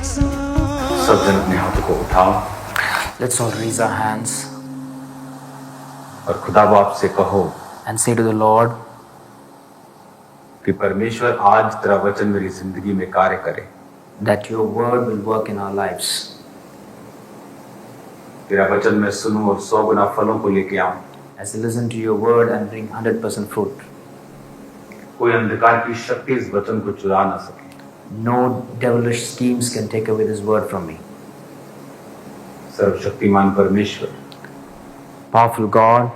सब जन अपने हाथों को उठाओ Let's all raise our hands और खुदा बाप से कहो and say to the Lord कि परमेश्वर आज तेरा वचन मेरी जिंदगी में कार्य करे। that your word will work in our lives. तेरा वचन मैं सुनूं और 100 गुना फलों को लेके आऊं। As I listen to your word and bring 100% fruit. कोई अंधकार की शक्ति इस वचन को चुरा ना सके। No devilish schemes can take away this word from me. सर्वशक्तिमान परमेश्वर, Powerful God,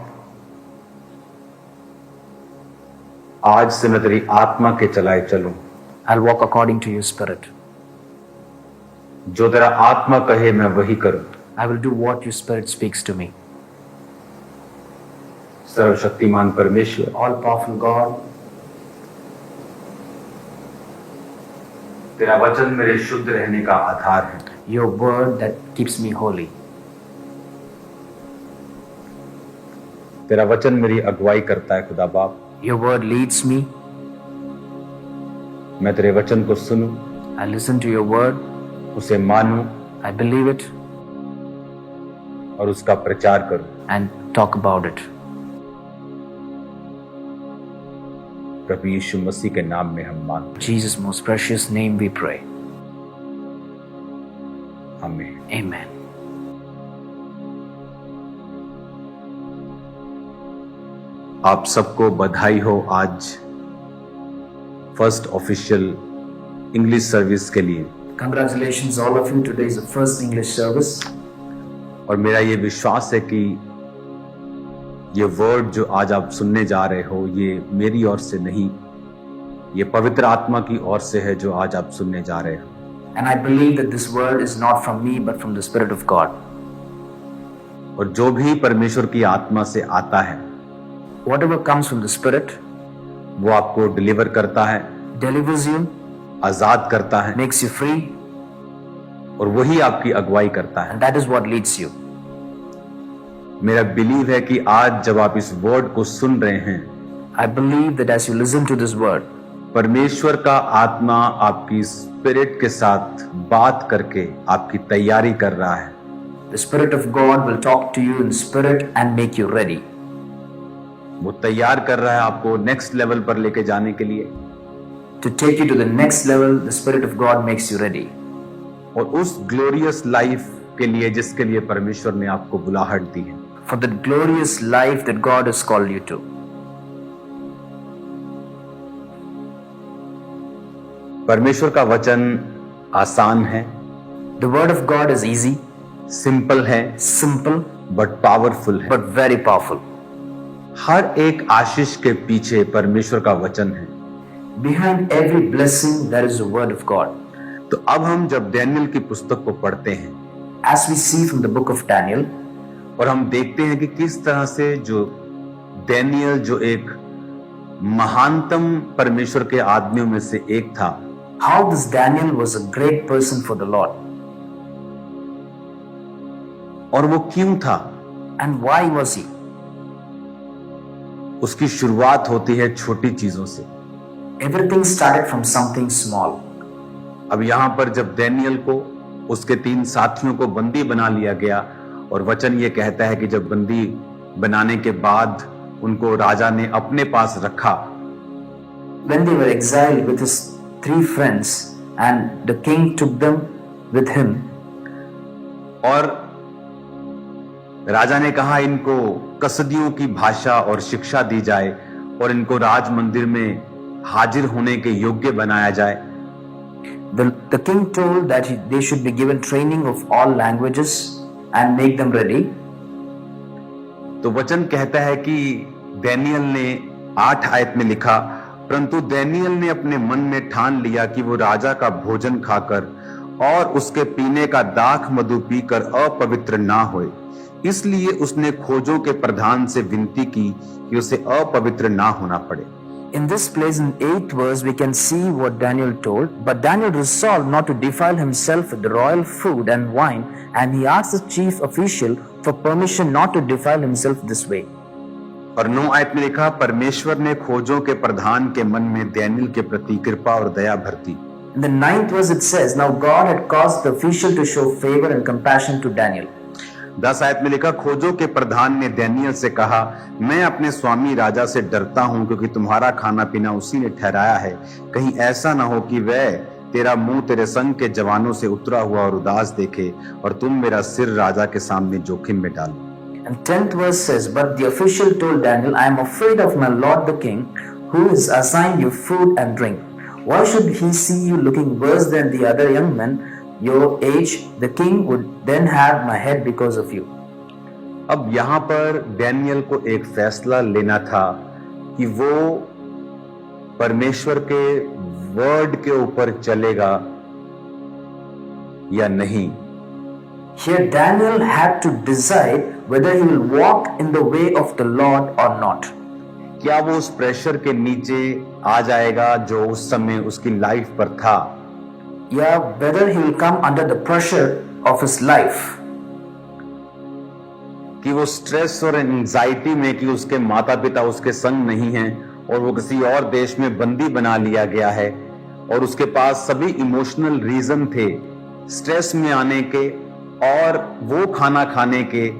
आज से मैं तेरी आत्मा के चलाए चलूं। I'll walk according to your spirit. जो तेरा आत्मा कहे मैं वही करूं। I will do what your spirit speaks to me. सर्वशक्तिमान परमेश्वर, All powerful God, तेरा वचन मेरे शुद्ध रहने का आधार है। your word that keeps me holy. तेरा वचन मेरी अगुवाई करता है खुदा बाप। Your word leads me. मैं तेरे वचन को सुनूं, I listen to your word. उसे मानूं I believe it और उसका प्रचार करूं। and talk about it. प्रभु यीशु मसीह के नाम में हम मांगते In Jesus' most precious name we pray. हैं, आमीन। Amen. आप सबको बधाई हो आज फर्स्ट ऑफिशियल इंग्लिश सर्विस के लिए। Congratulations all of you. Today is the first English service. और मेरा ये विश्वास है कि ये वर्ड जो आज आप सुनने जा रहे हो ये मेरी ओर से नहीं, ये पवित्र आत्मा की ओर से है जो आज आप सुनने जा रहे हो। And I believe that this word is not from me but from the Spirit of God. और जो भी परमेश्वर की आत्मा से आता है Whatever comes from the Spirit वो आपको डिलीवर करता है, delivers you, आजाद करता है makes you free, और वही आपकी अगुवाई करता है। and that is what leads you. मेरा बिलीव है कि आज जब आप इस वर्ड को सुन रहे हैं, I believe that as you listen to this word, परमेश्वर का आत्मा आपकी स्पिरिट के साथ बात करके आपकी तैयारी कर रहा है। the Spirit of God will talk to you in spirit and make you ready. वो तैयार कर रहा है आपको नेक्स्ट लेवल पर लेके जाने के लिए। To take you to the next level, the Spirit of God makes you ready. और उस ग्लोरियस लाइफ के लिए जिसके लिए परमेश्वर ने आपको बुलाहट दी है। For the glorious life that God has called you to. परमेश्वर का वचन आसान है, The word of God is easy, simple है, simple, बट पावरफुल है। but very powerful. हर एक आशीष के पीछे परमेश्वर का वचन है। Behind every blessing, there is a word of God. तो अब हम जब डैनियल की पुस्तक को पढ़ते हैं As we see from the book of Daniel, और हम देखते हैं कि किस तरह से जो डैनियल जो एक महानतम परमेश्वर के आदमियों में से एक था, how this Daniel was a great person for the Lord. और वो क्यों था, And why was he? उसकी शुरुआत होती है छोटी चीजों से। Everything started from something small. अब यहां पर जब डैनियल को उसके 3 साथियों को बंदी बना लिया गया, और वचन ये कहता है कि जब बंदी बनाने के बाद उनको राजा ने अपने पास रखा, When they were exiled with his 3 friends, and the king took them with him, और राजा ने कहा इनको कसदियों की भाषा और शिक्षा दी जाए और इनको राज मंदिर में हाजिर होने के योग्य बनाया जाए। the king told that they should be given training of all languages and make them ready. तो वचन कहता है कि डैनियल ने 8 आयत में लिखा, परंतु डैनियल ने अपने मन में ठान लिया कि वो राजा का भोजन खाकर और उसके पीने का दाख मधु पीकर अपवित्र ना होए, इसलिए उसने खोजों के प्रधान से विनती की कि उसे अपवित्र ना होना पड़े। In this place, in 8th verse, we can see what Daniel told. But Daniel resolved not to defile himself with the royal food and wine, and he asked the chief official for permission not to defile himself this way. और 9 आयत में लिखा, परमेश्वर ने खोजों के प्रधान के मन में डैनियल के प्रति कृपा और दया भर दी। In the 9th verse it says, Now God had caused the official to show favor and compassion to Daniel. 10 आयत में लिखा, खोजों के प्रधान ने दानियल से कहा, मैं अपने स्वामी राजा से डरता हूं, क्योंकि तुम्हारा खाना पीना उसी ने ठहराया है। कहीं ऐसा ना हो कि वह तेरा मुंह तेरे संग के जवानों से उतरा हुआ और उदास देखे और तुम मेरा सिर राजा के सामने जोखिम में डालो। And 10th verse says, But the official told Daniel, I am afraid of my lord the king, who has assigned you food and drink. Why should he see you looking worse than the other young men your age? The king would then have my head because of you. अब यहाँ पर Daniel को एक फैसला लेना था कि वो परमेश्वर के वर्ड के ऊपर चलेगा या नहीं। Here Daniel had to decide whether he will walk in the way of the Lord or not. क्या वो उस प्रेशर के नीचे आ जाएगा जो उस समय उसकी लाइफ पर था, Yeah, whether he will come under the pressure of his life. कि वो स्ट्रेस और एंजाइटी में कि उसके माता पिता उसके संग नहीं हैं और वो किसी और देश में बंदी बना लिया गया है और उसके पास सभी इमोशनल रीजन थे स्ट्रेस में आने के और वो खाना खाने के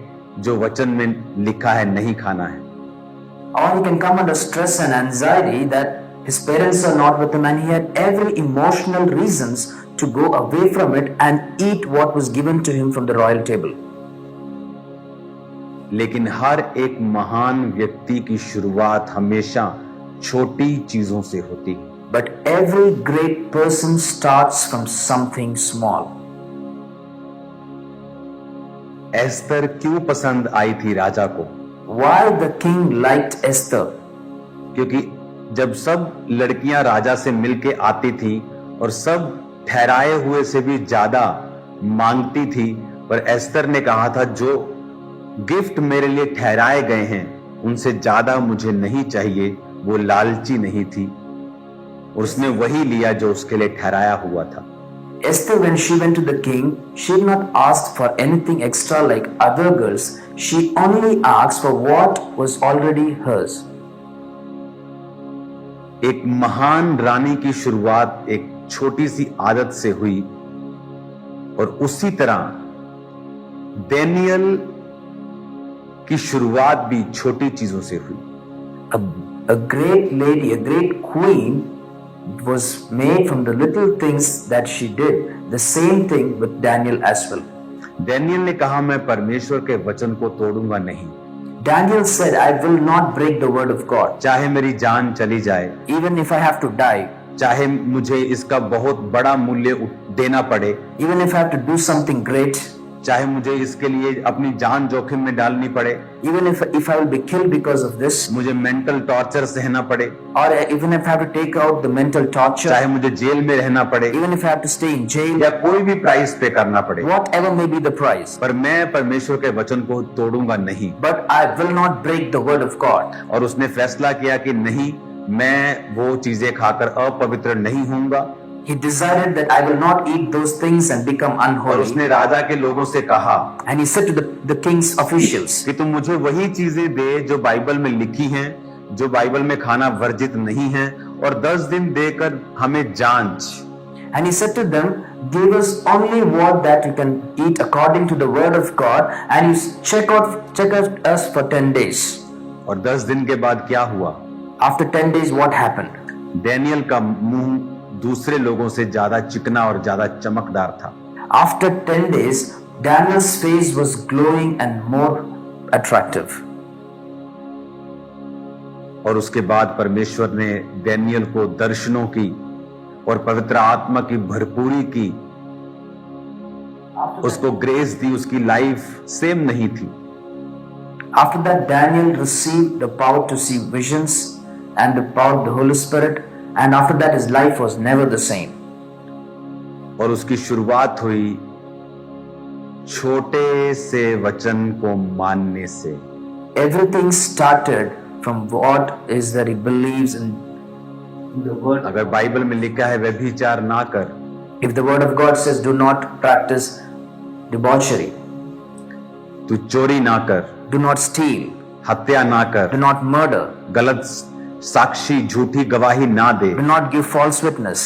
जो वचन में लिखा है नहीं खाना है। Or he can come under stress and anxiety that his parents are not with him and he had every emotional reasons to go away from it and eat what was given to him from the royal table. लेकिन हर एक महान व्यक्ति की शुरुआत हमेशा छोटी चीजों से होती है। But every great person starts from something small. Esther क्यों पसंद आई थी राजा को? Why the king liked Esther? क्योंकि जब सब लड़कियां राजा से मिलके आती थी और सब ठहराए हुए से भी ज्यादा मांगती थी, पर एस्तर ने कहा था जो गिफ्ट मेरे लिए ठहराए गए हैं उनसे ज्यादा मुझे नहीं चाहिए। वो लालची नहीं थी और उसने वही लिया जो उसके लिए ठहराया हुआ था। Esther, when she went to the king, she did not ask for anything extra like other girls. She only asked for what was already hers. एक महान रानी की शुरुआत एक छोटी सी आदत से हुई और उसी तरह दानियल की शुरुआत भी छोटी चीजों से हुई। A great lady, a great queen was made from the little things that she did. The same thing with Daniel as well. Daniel ने कहा मैं परमेश्वर के वचन को तोड़ूंगा नहीं। Daniel said, I will not break the word of God. चाहे मेरी जान चली जाए, Even if I have to die, चाहे मुझे इसका बहुत बड़ा मूल्य देना पड़े, even if I have to do something great, चाहे मुझे इसके लिए अपनी जान जोखिम में डालनी पड़े, even if I will be killed because of this, मुझे मेंटल टॉर्चर सहना पड़े, or even if I have to take out the mental torture, चाहे मुझे जेल में रहना पड़े, even if I have to stay in jail, या कोई भी प्राइस पे करना पड़े, whatever may be the price, पर मैं परमेश्वर के वचन को तोड़ूंगा नहीं। but I will not break the word of God. और उसने फैसला किया कि नहीं, मैं वो चीजें खाकर अपवित्र नहीं होऊंगा। He decided that I will not eat those things and become और unholy. उसने राजा के लोगों से कहा And he said to the king's officials, कि तुम मुझे वही चीजें दे जो बाइबल में लिखी हैं, जो बाइबल में खाना वर्जित नहीं है, और 10 दिन देकर हमें जांच। and he said to them, give us only what that you can eat according to the word of God, and you check out us for 10 days. और 10 दिन के बाद क्या हुआ? After 10 days, what happened? Daniel का मुंह दूसरे लोगों से ज्यादा चिकना और ज्यादा चमकदार था। After 10 days, Daniel's face was glowing and more attractive. और उसके बाद परमेश्वर ने दानियल को दर्शनों की और पवित्र आत्मा की भरपूरी की, उसको ग्रेस दी। उसकी लाइफ सेम नहीं थी। After that, Daniel received the power to see visions and the power of the Holy Spirit, and after that his life was never the same. और उसकी शुरुआत हुई छोटे से वचन को मानने से। Everything started from what is that he believes in the word. अगर बाइबल में लिखा है व्यभिचार ना कर, If the word of God says do not practice debauchery, तू चोरी ना कर, do not steal, हत्या ना do कर, not murder, गलत साक्षी झूठी गवाही ना दे, do not give false witness,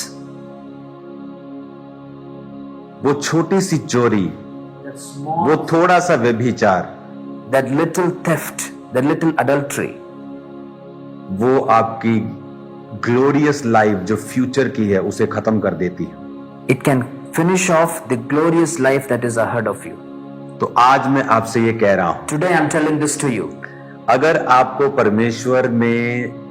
वो छोटी सी चोरी, that small, वो थोड़ा सा व्यभिचार, that little theft, that little adultery, वो आपकी ग्लोरियस लाइफ जो फ्यूचर की है उसे खत्म कर देती है। it can finish off the glorious life that is ahead of you. तो आज मैं आपसे ये कह रहा हूं, Today I'm telling this to you. अगर आपको परमेश्वर में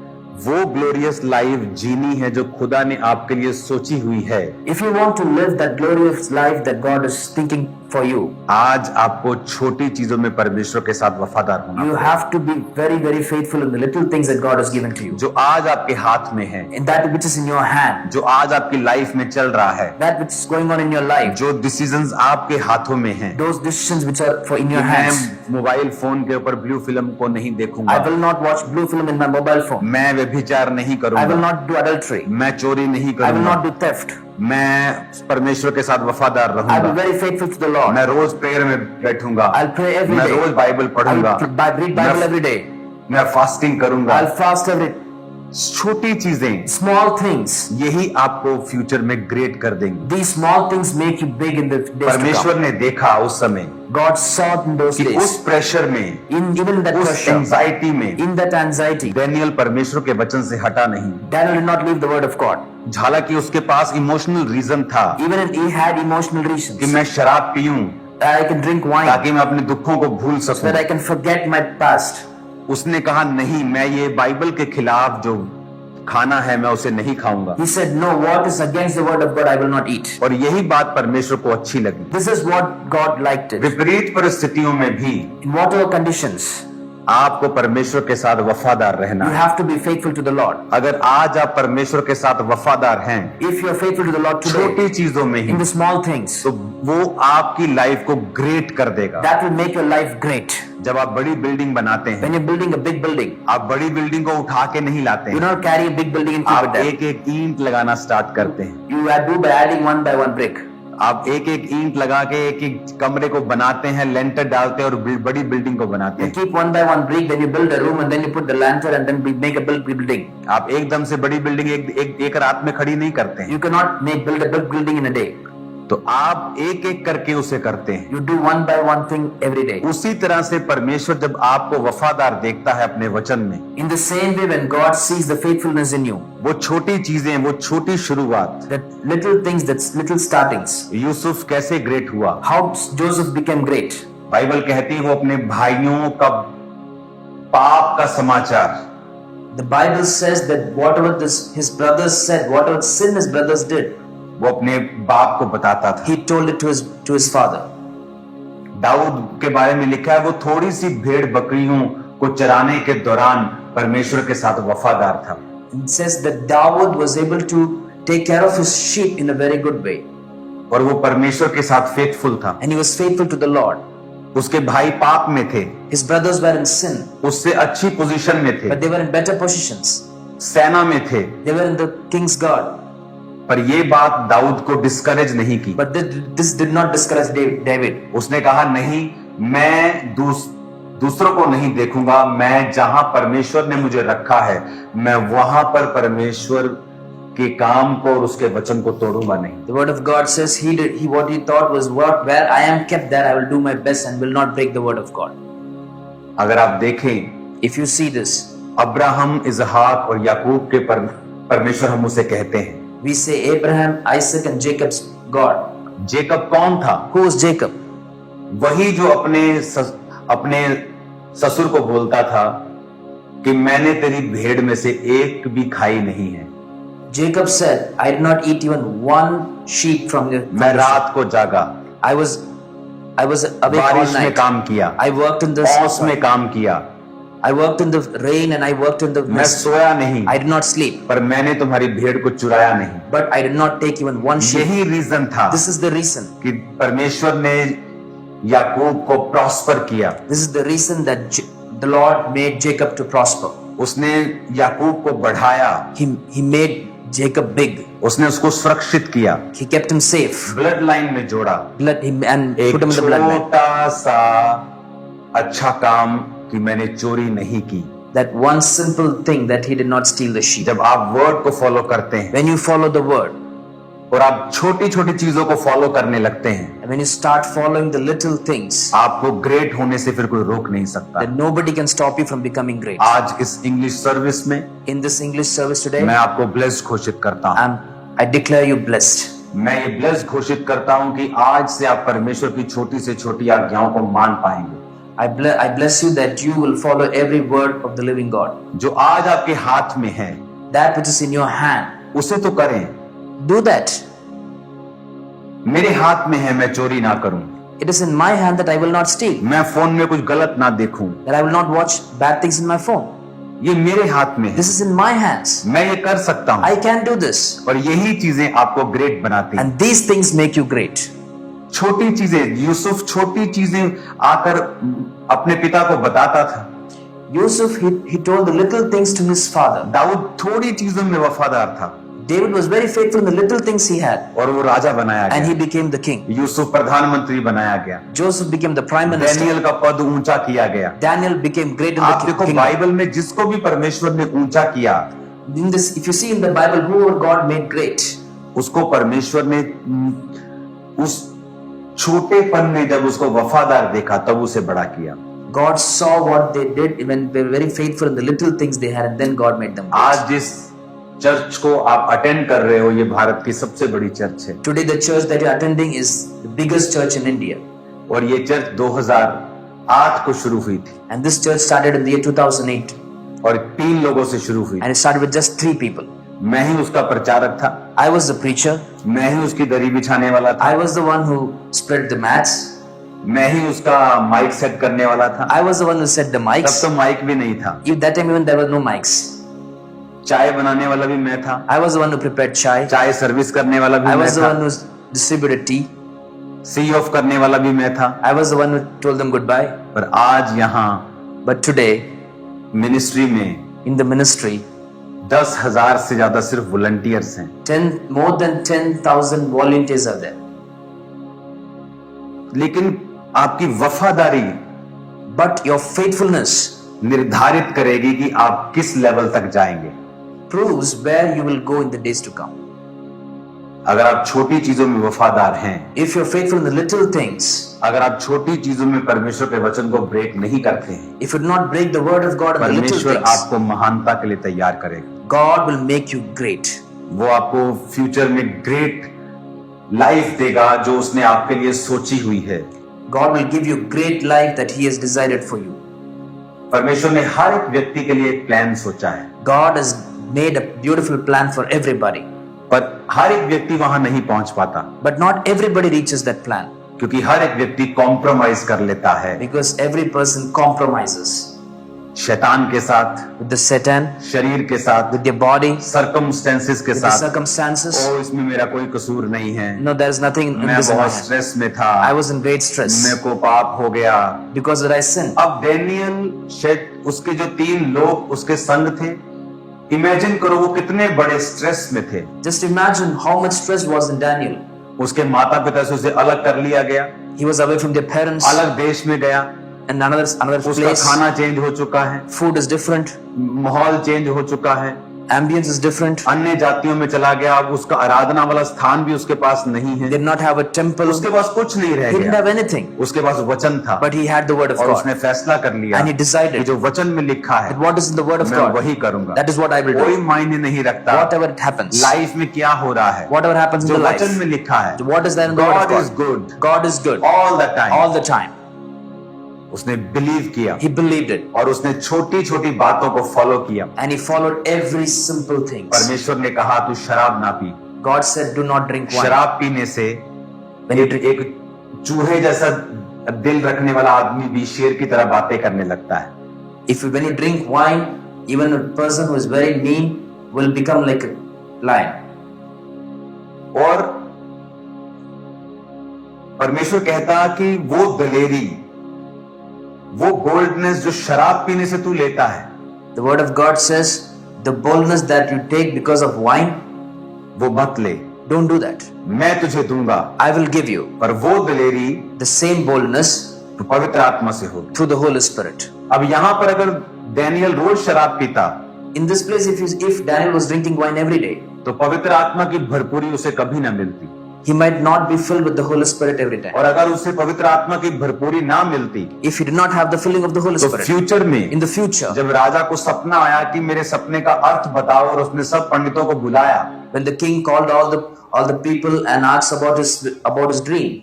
वो ग्लोरियस लाइफ जीनी है जो खुदा ने आपके लिए सोची हुई है, If you want to live that glorious life that God is thinking for you, आज आपको छोटी चीजों में परमेश्वर के साथ वफादार होना, you have to be very, very faithful in the little things that God has given to you. जो आज आपके हाथ में है, In that which is in your hand, जो आज आपकी लाइफ में चल रहा है, that which is going on in your life, जो डिसीजंस आपके हाथों में हैं, those decisions which are for in your मैं hands. मोबाइल फोन के ऊपर ब्लू फिल्म को नहीं देखूंगा, I will not watch blue film in my mobile phone. मैं व्यभिचार नहीं I will करूंगा, not do adultery. मैं चोरी नहीं I will करूंगा, not do theft. मैं परमेश्वर के साथ वफादार I will रहूंगा, be very faithful to the Lord. मैं रोज प्रेयर में बैठूंगा, I'll pray every मैं day. रोज बाइबल I पढ़ूंगा, will read Bible every day. मैं फास्टिंग करूंगा। I'll fast every छोटी चीजें small things. यही आपको फ्यूचर में ग्रेट कर देंगी। These small things make you big in the days to परमेश्वर come. ने देखा उस समय God saw in those कि उस days, प्रेशर में, even in that उस pressure, एंजाइटी में in that anxiety, डैनियल परमेश्वर के वचन से हटा नहीं। Daniel did not leave the word of God. हालांकि उसके पास इमोशनल रीजन था Even if he had emotional कि reasons, मैं शराब पीऊं that I can drink wine, ताकि मैं अपने दुखों को भूल so सकूं। that I can forget my past. उसने कहा नहीं, मैं ये बाइबल के खिलाफ जो खाना है मैं उसे नहीं खाऊंगा। He said, no, what is against the word of God, I will not eat. और यही बात परमेश्वर को अच्छी लगी। This is what God liked it. विपरीत परिस्थितियों में भी In whatever conditions, आपको परमेश्वर के साथ वफादार रहना you है। have to be faithful to the Lord. अगर आज आप परमेश्वर के साथ वफादार हैं If you are faithful to the Lord today, छोटी चीजों में ही, in the small things, तो वो आपकी लाइफ को ग्रेट कर देगा। that will make your life great. जब आप बड़ी बिल्डिंग बनाते हैं, When you're building a big building, आप बड़ी बिल्डिंग को उठा के नहीं लाते you हैं, don't carry a big building and keep it आप there. एक एक ईंट लगाना स्टार्ट करते हैं। You do by adding one by one brick. आप एक एक ईंट लगा के एक एक कमरे को बनाते हैं, लेंटर डालते हैं और बड़ी बिल्डिंग को बनाते You हैं। keep one by one brick, then you build a room and then you put the lantern and then we make a big building. आप एकदम से बड़ी बिल्डिंग एक रात में खड़ी नहीं करते हैं। You cannot build a big building in a day. तो आप एक एक करके उसे करते हैं। You do one by one thing every day. उसी तरह से परमेश्वर जब आपको वफादार देखता है अपने वचन में, In the same way, when God sees the faithfulness in you, वो छोटी चीजें, वो छोटी शुरुआत, that little things, that little startings, Yusuf कैसे ग्रेट हुआ। how Joseph became great. Bible कहती है वो अपने भाइयों का पाप का समाचार, The Bible says that whatever his brothers said, whatever sin his brothers did, वो अपने बाप को बताता था। he told it to his father. Dawood के बारे में लिखा है वो थोड़ी सी भेड़ बकरियों को चराने के दौरान परमेश्वर के साथ वफादार था। It says that Dawood was able to take care of his sheep in a very good way, और वो परमेश्वर के साथ फेथफुल था। and he was faithful to the Lord. उसके भाई पाप में थे, His brothers were in sin, उससे अच्छी पोजीशन में थे, but they were in better positions. सेना में थे, They were in the king's guard. पर ये बात दाऊद को डिस्करेज नहीं की। But this did not discourage David. उसने कहा नहीं, मैं दूसरों को नहीं देखूंगा, मैं जहां परमेश्वर ने मुझे रखा है मैं वहां पर परमेश्वर के काम को और उसके वचन को तोड़ूंगा नहीं। The word of God says what he thought was where I am kept, there I will do my best and will not break the word of God. अगर आप देखें, If you see this, Abraham, इजहाक और याकूब के परमेश्वर हम उसे कहते हैं। we say Abraham, Isaac and Jacob's God. Jacob कौन था? Who was Jacob? वही जो अपने ससुर को बोलता था कि मैंने तेरी भेड़ में से एक भी खाई नहीं है। Jacob said, I did not eat even one sheep from the मैं रात को जागा, I was awake all बारिश में night. काम किया, I worked in the औस में काम किया, I worked in the rain and I worked in the मैं mist. सोया नहीं, I did not sleep, पर मैंने तुम्हारी भेड़ को चुराया नहीं। but I did not take even one sheep. यही रीजन था This is the reason. कि परमेश्वर ने याकूब को प्रॉस्पर किया। This is the reason that the Lord made Jacob to prosper. उसने याकूब को बढ़ाया, He made Jacob big. उसने उसको सुरक्षित किया, He kept him safe. Blood line में जोड़ा। And एक put him in the bloodline. छोटा सा अच्छा काम कि मैंने चोरी नहीं की। That one simple thing that he did not steal the sheep. जब आप वर्ड को फॉलो करते हैं When you follow the word, और आप छोटी छोटी चीजों को फॉलो करने लगते हैं, and when you start following the little things, आपको ग्रेट होने से फिर कोई रोक नहीं सकता। then nobody can stop you from becoming great. आज इस इंग्लिश सर्विस में In this English service today, मैं आपको ब्लेस्ड घोषित करता हूँ। I declare you blessed. मैं ये ब्लेस्ड घोषित करता हूँ कि आज से आप परमेश्वर की छोटी से छोटी आज्ञाओं को मान पाएंगे। I bless you that you will follow every word of the living God. जो आज आपके हाथ में है That which is in your hand, उसे तो करें। do that. मेरे हाथ में है, मैं चोरी ना करूं, It is in my hand that I will not steal, मैं फोन में कुछ गलत ना देखूं, that I will not watch bad things in my phone. ये मेरे हाथ में है, This is in my hands. मैं ये कर सकता हूं। I can do this. और यही चीजें आपको ग्रेट बनाती हैं। And these things make you great. छोटी चीजें, यूसुफ छोटी चीजें आकर अपने पिता को बताता था। Yusuf, he told the little things to his father. Dawood थोड़ी चीजों में वफादार था David was very faithful in the little things he had, और वो राजा बनाया and he गया। became the king. यूसुफ प्रधानमंत्री बनाया गया। Joseph became the prime minister. Daniel का पद ऊंचा किया गया। Daniel became great in आप the देखो kingdom. बाइबल में जिसको भी परमेश्वर ने ऊंचा किया, In this, if you see in the Bible, whoever God made great, उसको परमेश्वर ने उस छोटेपन में जब उसको वफादार देखा तब उसे बड़ा किया। God saw what they did when they were very faithful in the little things they had, and then God made them great. आज जिस चर्च को आप अटेंड कर रहे हो, ये भारत की सबसे बड़ी चर्च है Today, the church that you're attending is the biggest church in India, और ये चर्च 2008 को शुरू हुई थी and this church started in the year 2008, और 3 लोगों से शुरू हुई। and it started with just 3 people. मैं ही उसका प्रचारक था, I was the preacher. मैं ही उसकी दरी बिछाने वाला था, I was the one who spread the mats. मैं ही उसका माइक सेट करने वाला था। I was the one who set the तब mics. तो माइक भी नहीं था। At that time, even there were no mics. चाय बनाने वाला भी मैं था, I was the one who prepared chai. चाय सर्विस करने वाला भी I मैं was the था, one who distributed tea. See off करने वाला भी मैं था। I was the one who told them goodbye. पर आज यहाँ But today, मिनिस्ट्री में in the ministry, 10,000 से ज्यादा सिर्फ वॉलंटियर्स हैं। more than 10,000 volunteers are there. लेकिन आपकी वफादारी But your faithfulness निर्धारित करेगी कि आप किस लेवल तक जाएंगे। proves where you will go in the days to come. अगर आप छोटी चीजों में वफादार हैं, If you're faithful in the little things, अगर आप छोटी चीजों में परमेश्वर के वचन को ब्रेक नहीं करते हैं, if you do not break the word of God in the little परमेश्वर things, आपको महानता के लिए तैयार करेगा। God will make you great. वो आपको फ्यूचर में ग्रेट लाइफ देगा जो उसने आपके लिए सोची हुई है। God will give you great life that He has decided for you. परमेश्वर ने हर एक व्यक्ति के लिए एक प्लान सोचा है, God has made a beautiful plan for everybody, पर हर एक व्यक्ति वहां नहीं पहुंच पाता but not everybody reaches that plan क्योंकि हर एक व्यक्ति कॉम्प्रोमाइज कर लेता है because every person compromises शैतान के साथ, with the Satan, शरीर के साथ, with their body, सर्कमस्टेंसेस के with the साथ। circumstances. ओ इसमें मेरा कोई कसूर नहीं है, No, there is nothing in मैं this in my बहुत hand. स्ट्रेस में था, I was in great stress मेरे को पाप हो गया। because that I sinned. अब डैनियल शायद उसके जो 3 लोग उसके संग थे, इमेजिन करो वो कितने बड़े स्ट्रेस में थे। Just imagine how much stress was in Daniel. उसके माता पिता से उसे अलग कर लिया गया, He was away from their parents अलग देश में गया, and another उसका place. खाना चेंज हो चुका है, Food is different, माहौल चेंज हो चुका है, ambience is different. अन्य जातियों में चला गया। अब उसका आराधना वाला स्थान भी उसके पास नहीं He है, did not have a temple. उसके पास कुछ नहीं रह He didn't गया। have anything, उसके पास वचन था but he had the word of और God. उसने फैसला कर लिया And he कि decided जो वचन में लिखा है that what is in the word of मैं God, वही करूंगा। that is what I will कोई do. मायने नहीं रखता Whatever it happens, लाइफ में क्या हो रहा है, whatever happens in जो the life, वचन में लिखा है। what is there in the word of God is God? good God is good all the time। all the time. उसने बिलीव किया He believed it और उसने छोटी छोटी बातों को फॉलो किया। and he followed every simple thing. परमेश्वर ने कहा तू शराब ना P. God said, "Do not drink wine." शराब पीने से When you drink, एक चूहे जैसा दिल रखने वाला आदमी भी शेर की तरह बातें करने लगता है। when you drink wine, even a person who is very mean will become like a lion. और परमेश्वर कहता कि वो दलेरी, वो बोल्डनेस जो शराब पीने से तू लेता है, The word of God says, "The boldness that you take because of wine, वो मत ले, don't do that. मैं तुझे दूंगा। I will give you पर वो दलेरी the same boldness तो पवित्र आत्मा से होगी। through the Holy Spirit." अब यहाँ पर अगर डैनियल रोज शराब पीता In this place, if Daniel was drinking wine every day, तो पवित्र आत्मा की भरपूरी उसे कभी ना मिलती। he might not be filled with the Holy Spirit every time. और अगर उसे पवित्र आत्मा की भरपूरी ना मिलती If he did not have the filling of the Holy तो Spirit, फ्यूचर में in the future, जब राजा को सपना आया कि मेरे सपने का अर्थ बताओ और उसने सब पंडितों को बुलाया, when the king called all the people and asked about his dream,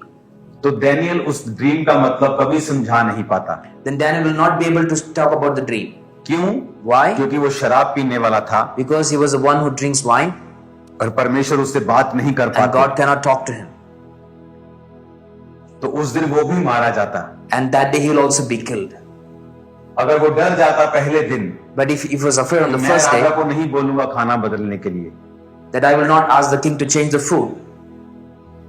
तो डैनियल उस ड्रीम का मतलब कभी समझा नहीं पाता। then Daniel will not be able to talk about the dream. क्यों? Why? क्योंकि वो शराब पीने वाला था Because he was the one who drinks wine और परमेश्वर उससे बात नहीं कर and पाता। God cannot talk to him. तो उस दिन वो भी मारा जाता। And that day he will also be killed. अगर वो डर जाता पहले दिन, But if he was afraid on the मैं first राजा day को नहीं बोलूंगा खाना बदलने के लिए, that I will not ask the king to change the food,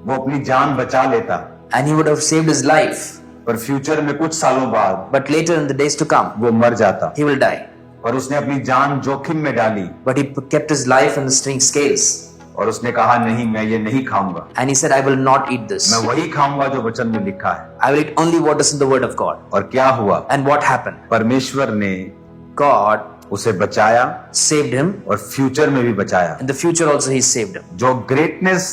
वो अपनी जान बचा लेता। and he would have saved his life. पर फ्यूचर में कुछ सालों बाद But later in the days to come, वो मर जाता। he will die. पर उसने अपनी जान जोखिम में डाली But he kept his life in the string scales. और उसने कहा नहीं, मैं ये नहीं खाऊंगा, And he said, I will not eat this. मैं वही खाऊंगा जो वचन में लिखा है। I will eat only what is in the word of God. और क्या हुआ? And what happened? परमेश्वर ने God उसे बचाया saved him. और फ्यूचर में भी बचाया। In the future also he saved him. जो ग्रेटनेस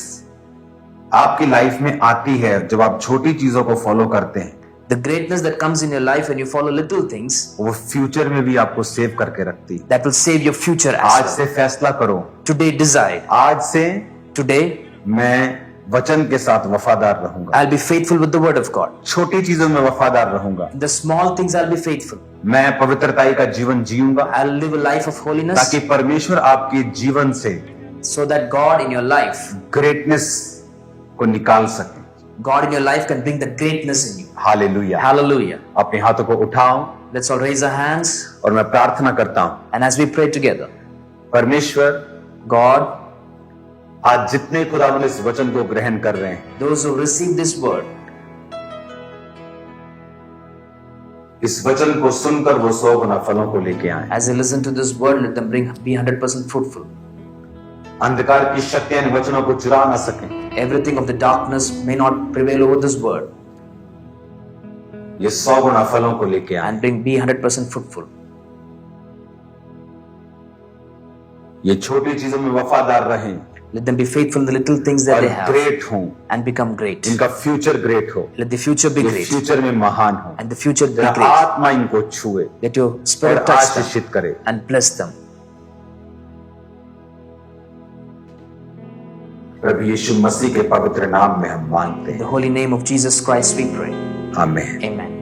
आपकी लाइफ में आती है जब आप छोटी चीजों को फॉलो करते हैं, The greatness that comes in your life when you follow little things, वो फ्यूचर में भी आपको सेव करके रखती है। that will save your future as आज well. से फैसला करो, Today decide. आज से Today मैं वचन के साथ वफादार रहूंगा, I'll be faithful with the word of God. छोटी चीजों में वफादार रहूंगा, In the small things I'll be faithful. मैं पवित्रताई का जीवन जीऊंगा I'll live a life of holiness ताकि परमेश्वर आपके जीवन से so that God in your life, greatness को निकाल सके। God in your life can bring the greatness in you. Hallelujah. Hallelujah. अपने हाथों को उठाओ Let's all raise our hands, और मैं प्रार्थना करता हूं, and as we pray together, परमेश्वर God, आज जितने खुदावंद इस वचन को ग्रहण कर रहे हैं, those who receive this word, इस वचन को सुनकर वो 100 गुना फलों को लेके आए। as they listen to this word, let them be 100% fruitful. अंधकार की शक्तियां इन वचनों को चुरा ना सकें। Everything of the darkness may not prevail over this word, ये 100 गुना फलों को लेके आए। and be 100% fruitful. ये छोटी चीजों में वफादार रहें Let them be faithful in the little things that और they have ग्रेट हों, and become great. इनका फ्यूचर ग्रेट हो, Let the future be ये great फ्यूचर में महान हो, and the future be जरा great. आत्मा इनको छुए Let your और spirit touch them आशीषित करे। and bless them. प्रभु यीशु मसीह के पवित्र नाम में हम मांगते In हैं, the holy name of Jesus Christ we pray. आमीन। Amen.